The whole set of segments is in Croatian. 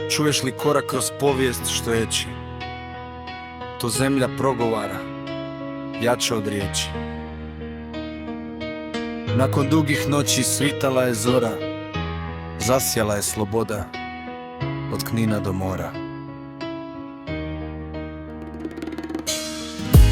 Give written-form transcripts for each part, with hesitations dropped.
Čuješ li korak kroz povijest što ječi? To zemlja progovara, jače od riječi. Nakon dugih noći svitala je zora, zasjala je sloboda od Knina do mora.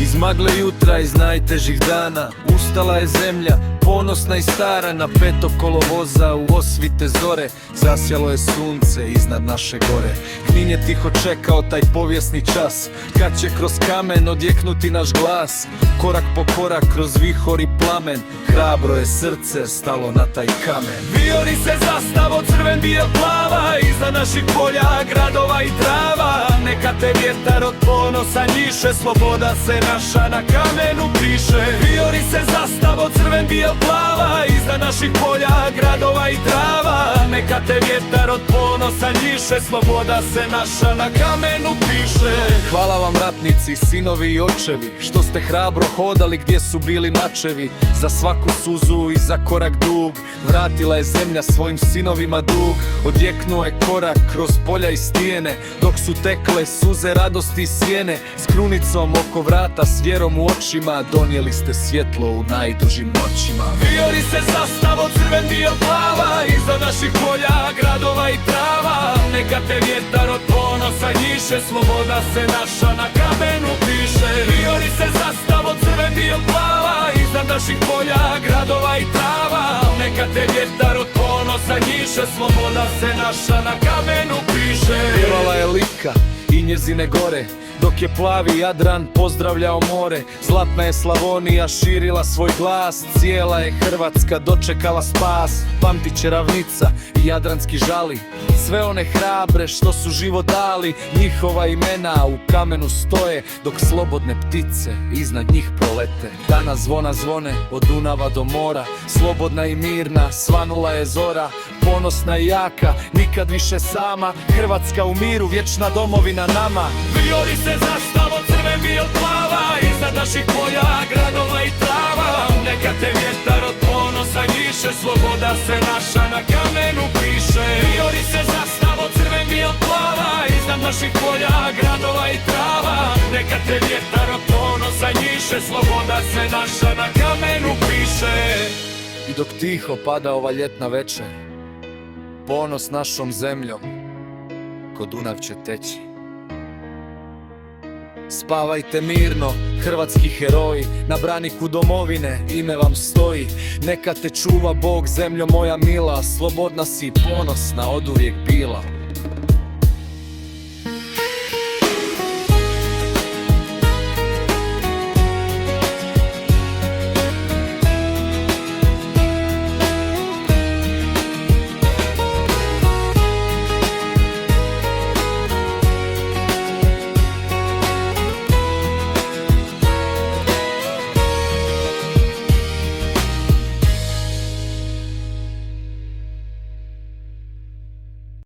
Iz magle jutra, iz najtežih dana, ustala je zemlja, ponosna i stara. Na 5. kolovoza u osvite zore, zasjalo je sunce iznad naše gore. Knin je tiho čekao taj povijesni čas, kad će kroz kamen odjeknuti naš glas. Korak po korak kroz vihor i plamen, hrabro je srce stalo na taj kamen. Vijori se zastavo crven, bijel, plava, iznad naših polja, gradova i trava. Neka te vjetar od ponosa njiše, sloboda se naša na kamenu piše. Vijori se zastavo crven, bijel, plava, iznad naših polja, gradova i trava. Neka te vjetar od ponosa njiše, sloboda se naša na kamenu piše. Hvala vam ratnici, sinovi i očevi, što ste hrabro hodali gdje su bili mačevi. Za svaku suzu i za korak dug, vratila je zemlja svojim sinovima dug. Odjeknuo je korak kroz polja i stijene, dok su tekle suze radosti i sjene. S krunicom oko vrata, s vjerom u očima, donijeli ste svjetlo u najdužim noćima. Vijori se zastavo crven, bijel, plava, iza naših polja, gradova i trava. Neka te vjetar od ponosa njiše, sloboda se naša na kamenu piše. Vijori se zastavo crven, bijel, plava, iza naših polja, gradova i trava. Neka te vjetar od ponosa njiše, sloboda se naša na kamenu piše. Pjevala je Lika i njezine gore, dok je plavi Jadran pozdravljao more. Zlatna je Slavonija širila svoj glas, cijela je Hrvatska dočekala spas. Pamtit će ravnica i jadranski žali, sve one hrabre što su život dali. Njihova imena u kamenu stoje, dok slobodne ptice iznad njih prolete. Danas zvona zvone od Dunava do mora, slobodna i mirna svanula je zora. Ponosna i jaka, nikad više sama, Hrvatska u miru, vječna domovina nama. Vijori se zastavo crven, bijel, plava, iznad naših polja, gradova i trava. Neka te vjetar od ponosa njiše, sloboda se naša na kamenu piše. Vijori se zastavo crven, bijel, plava, iznad naših polja, gradova i trava. Neka te vjetar od ponosa njiše, sloboda se naša na kamenu piše. I dok tiho pada ova ljetna večer, ponos našom zemljom ko Dunav će teći. Spavajte mirno, hrvatski heroji, na braniku domovine ime vam stoji. Neka te čuva Bog, zemljo moja mila, slobodna si i ponosna oduvijek bila.